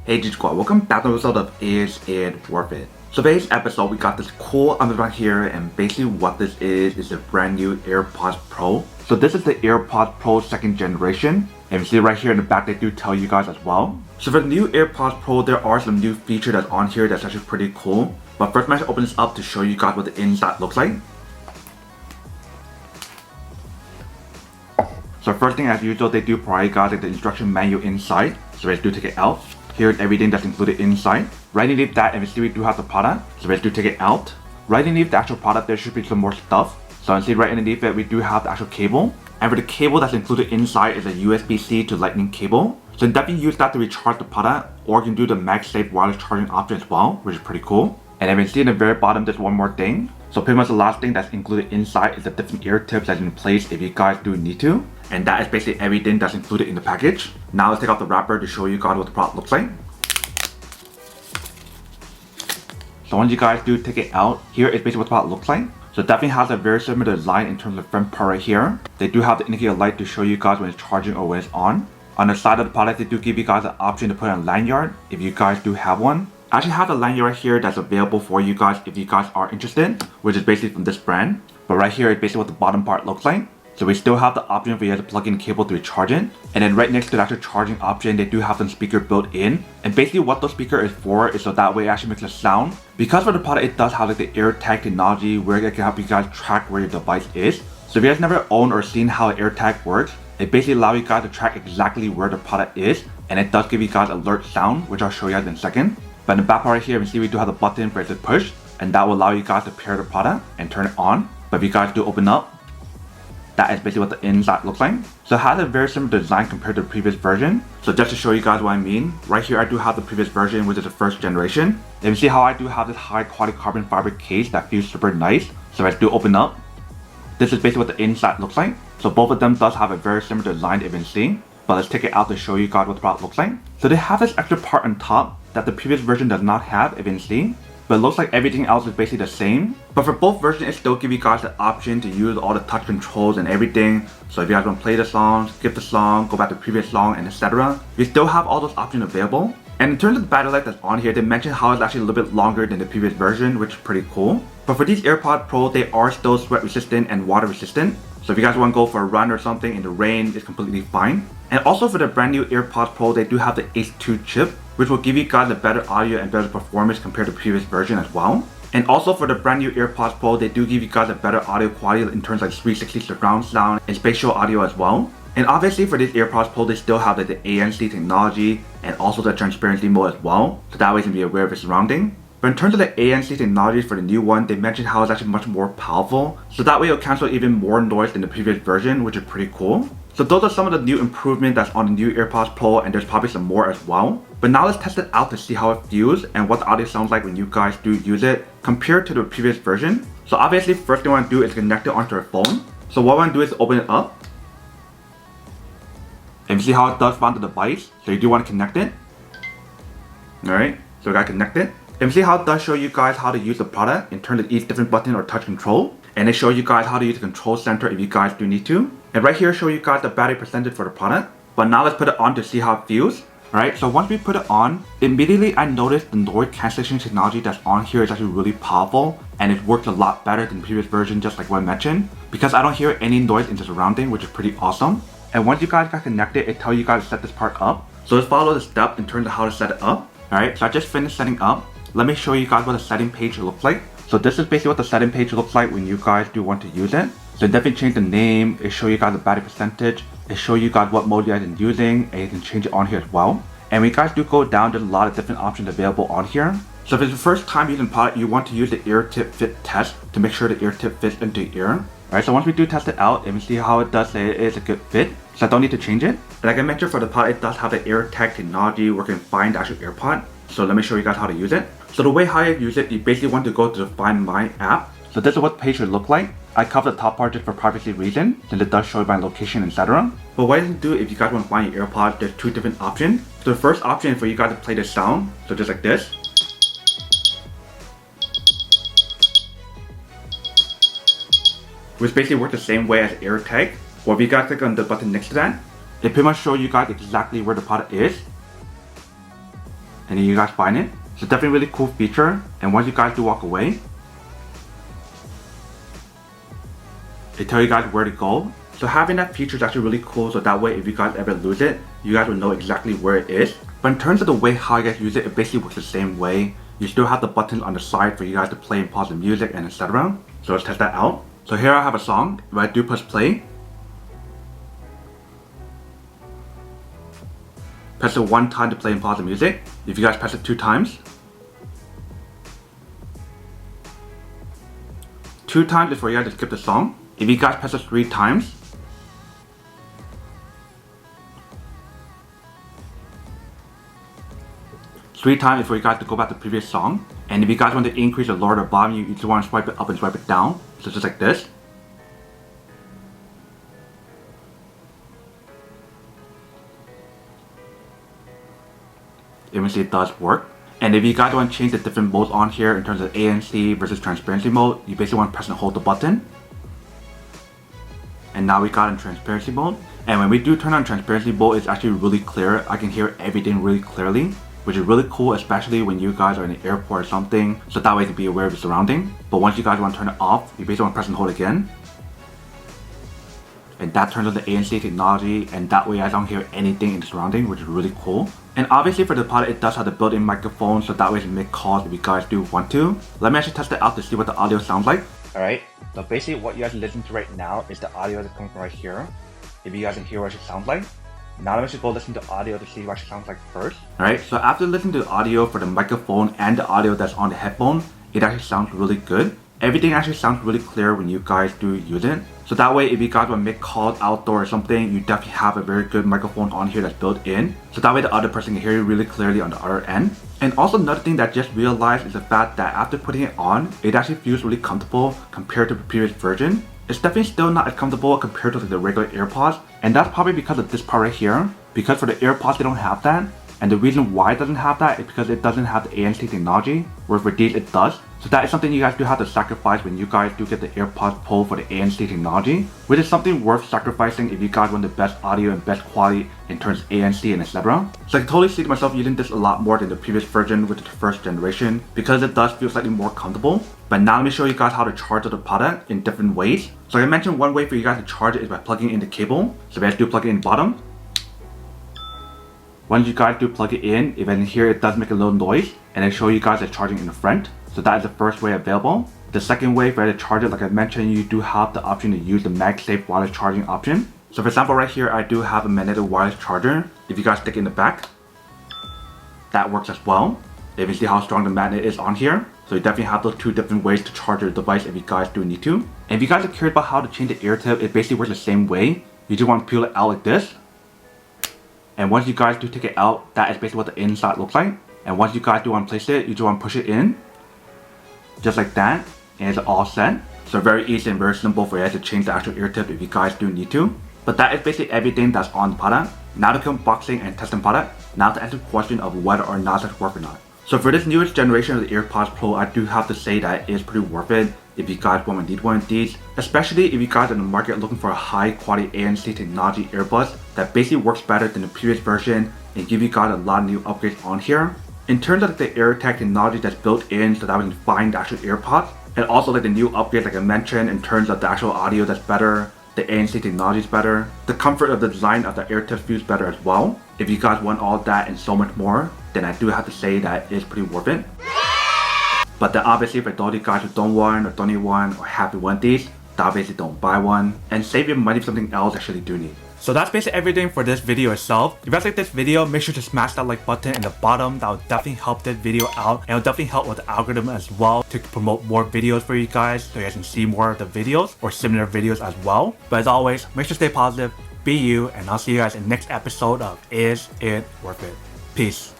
Hey G Squad, welcome back to the episode of Is It Worth It? So today's episode we got this cool underground here, and basically what this is a brand new AirPods Pro. So this is the AirPods Pro 2nd generation, and you see right here in the back they do tell you guys as well. So for the new AirPods Pro there are some new features that's on here that's actually pretty cool. But first I'm going to open this up to show you guys what the inside looks like. So first thing as usual they do provide you guys like the instruction manual inside, so let's do take it out. Here's everything that's included inside. Right underneath that, and we do have the product, so let's do take it out. Right underneath the actual product, there should be some more stuff. So you see right underneath it, we do have the actual cable. And for the cable that's included inside is a USB-C to Lightning cable. So you can definitely use that to recharge the product, or you can do the MagSafe wireless charging option as well, which is pretty cool. And then we see in the very bottom, there's one more thing. So pretty much the last thing that's included inside is the different ear tips that's in place if you guys do need to. And that is basically everything that's included in the package. Now let's take out the wrapper to show you guys what the product looks like. So once you guys do take it out, here is basically what the product looks like. So it definitely has a very similar design in terms of the front part right here. They do have the indicator light to show you guys when it's charging or when it's on. On the side of the product, they do give you guys an option to put on a lanyard if you guys do have one. I actually have a lanyard right here that's available for you guys if you guys are interested, which is basically from this brand. But right here is basically what the bottom part looks like. So we still have the option for you to plug in the cable to recharge it. And then right next to the actual charging option, they do have some speaker built in. And basically what the speaker is for is so that way it actually makes a sound. Because for the product, it does have like the AirTag technology where it can help you guys track where your device is. So if you guys never owned or seen how an AirTag works, it basically allows you guys to track exactly where the product is. And it does give you guys alert sound, which I'll show you guys in a second. But in the back part right here, you see we do have the button for it to push. And that will allow you guys to pair the product and turn it on. But if you guys do open up, that is basically what the inside looks like. So it has a very similar design compared to the previous version. So just to show you guys what I mean, right here I do have the previous version, which is the 1st generation. And you see how I do have this high quality carbon fiber case that feels super nice. So let's do open up. This is basically what the inside looks like. So both of them does have a very similar design if you can see. But let's take it out to show you guys what the product looks like. So they have this extra part on top that the previous version does not have if you can see. But it looks like everything else is basically the same. But for both versions, it still gives you guys the option to use all the touch controls and everything. So if you guys want to play the song, skip the song, go back to the previous song, and etc. You still have all those options available. And in terms of the battery life that's on here, they mentioned how it's actually a little bit longer than the previous version, which is pretty cool. But for these AirPods Pro, they are still sweat resistant and water resistant. So if you guys want to go for a run or something in the rain, it's completely fine. And also for the brand new AirPods Pro, they do have the H2 chip, which will give you guys a better audio and better performance compared to the previous version as well. And also for the brand new AirPods Pro, they do give you guys a better audio quality in terms of like 360 surround sound and spatial audio as well. And obviously for these AirPods Pro, they still have like the ANC technology and also the transparency mode as well. So that way you can be aware of your surrounding. But in terms of the ANC technology for the new one, they mentioned how it's actually much more powerful. So that way it'll cancel even more noise than the previous version, which is pretty cool. So those are some of the new improvements that's on the new AirPods Pro, and there's probably some more as well. But now let's test it out to see how it feels and what the audio sounds like when you guys do use it compared to the previous version. So obviously first thing I want to do is connect it onto a phone. So what I want to do is open it up. And you see how it does find the device. So you do want to connect it. Alright, so we got to connect it. And you see how it does show you guys how to use the product in terms of each different button or touch control. And they show you guys how to use the control center if you guys do need to. And right here show you guys the battery percentage for the product. But now let's put it on to see how it feels. Alright, so once we put it on, immediately I noticed the noise cancellation technology that's on here is actually really powerful. And it works a lot better than the previous version, just like what I mentioned. Because I don't hear any noise in the surrounding, which is pretty awesome. And once you guys got connected, it tells you guys to set this part up. So let's follow the steps in terms of how to set it up. Alright, so I just finished setting up. Let me show you guys what the setting page looks like. So this is basically what the setting page looks like when you guys do want to use it. So definitely change the name, it shows you guys the battery percentage, it shows you guys what mode you guys are using, and you can change it on here as well. And when you guys do go down, there's a lot of different options available on here. So if it's the first time using the product, you want to use the ear tip fit test to make sure the ear tip fits into your ear. Alright, so once we do test it out, and we see how it does say it is a good fit, so I don't need to change it. Like I mentioned for the product, it does have the AirTag technology where you can find the actual AirPod. So let me show you guys how to use it. So the way how you use it, you basically want to go to the Find My app. So this is what the page should look like. I cover the top part just for privacy reasons, since it does show my location, etc. But what you can do if you guys want to find your AirPods, there's two different options. So the first option is for you guys to play the sound, so just like this. Which basically works the same way as AirTag. Or if you guys click on the button next to that, it pretty much shows you guys exactly where the product is. and then you guys find it. So definitely a really cool feature, and once you guys do walk away, it tells you guys where to go. So having that feature is actually really cool, so that way if you guys ever lose it, you guys will know exactly where it is. But in terms of the way how you guys use it basically works the same way. You still have the buttons on the side for you guys to play and pause the music and etc. So let's test that out. So here I have a song. If I do press play, press it 1 time to play and pause the music. If you guys press it 2 times, 2 times is for you guys to skip the song. If you guys press it 3 times, 3 times is for you guys to go back to the previous song. And if you guys want to increase or lower the volume, you just want to swipe it up and swipe it down. So just like this. Eventually it does work. And if you guys want to change the different modes on here in terms of ANC versus transparency mode, you basically want to press and hold the button. And now we got in transparency mode. And when we do turn on transparency mode, it's actually really clear. I can hear everything really clearly, which is really cool, especially when you guys are in an airport or something, so that way you can be aware of your surrounding. But once you guys want to turn it off, you basically want to press and hold again. And that turns on the ANC technology, and that way I don't hear anything in the surrounding, which is really cool. And obviously for the product, it does have the built-in microphone, so that way you can make calls if you guys do want to. Let me actually test it out to see what the audio sounds like. Alright, so basically what you guys are listening to right now is the audio that's coming from right here. If you guys can hear what it sounds like. Now let me just go listen to audio to see what it sounds like first. Alright, so after listening to the audio for the microphone and the audio that's on the headphone, it actually sounds really good. Everything actually sounds really clear when you guys do use it. So that way if you guys want to make calls outdoor or something, you definitely have a very good microphone on here that's built in. So that way the other person can hear you really clearly on the other end. And also another thing that I just realized is the fact that after putting it on, it actually feels really comfortable compared to the previous version. It's definitely still not as comfortable compared to the regular AirPods, and that's probably because of this part right here. Because for the AirPods they don't have that, and the reason why it doesn't have that is because it doesn't have the ANC technology, whereas for these it does. So that is something you guys do have to sacrifice when you guys do get the AirPods Pro for the ANC technology, which is something worth sacrificing if you guys want the best audio and best quality in terms of ANC and etc. So I can totally see myself using this a lot more than the previous version, which is the first generation, because it does feel slightly more comfortable. But now let me show you guys how to charge the product in different ways. So like I mentioned, one way for you guys to charge it is by plugging in the cable. So we guys do plug it in the bottom. Once you guys do plug it in, if in here it does make a little noise, and then show you guys the charging in the front. So that is the first way available. The second way for you to charge it, like I mentioned, you do have the option to use the MagSafe wireless charging option. So for example right here, I do have a magnetic wireless charger. If you guys stick it in the back, that works as well. If you see how strong the magnet is on here. So you definitely have those 2 different ways to charge your device if you guys do need to. And if you guys are curious about how to change the ear tip, it basically works the same way. You just want to peel it out like this. And once you guys do take it out, that is basically what the inside looks like. And once you guys do want to place it, you just want to push it in. Just like that. And it's all set. So very easy and very simple for you guys to change the actual ear tip if you guys do need to. But that is basically everything that's on the product. Now to come unboxing and testing product. Now to answer the question of whether or not it's worth or not. So for this newest generation of the AirPods Pro, I do have to say that it is pretty worth it if you guys want to need one of these. Especially if you guys are in the market looking for a high quality ANC technology earbuds that basically works better than the previous version and give you guys a lot of new upgrades on here. In terms of the AirTag technology that's built in so that we can find the actual AirPods, and also like the new upgrades like I mentioned in terms of the actual audio that's better, the ANC technology is better, the comfort of the design of the AirTag feels better as well. If you guys want all that and so much more, then I do have to say that it's pretty worth it. But then obviously for those of you guys who don't want or don't need one or have one of these, then obviously don't buy one and save your money for something else you actually do need. So that's basically everything for this video itself. If you guys like this video, make sure to smash that like button in the bottom. That will definitely help this video out, and it will definitely help with the algorithm as well to promote more videos for you guys so you guys can see more of the videos or similar videos as well. But as always, make sure to stay positive, be you, and I'll see you guys in the next episode of Is It Worth It? Peace.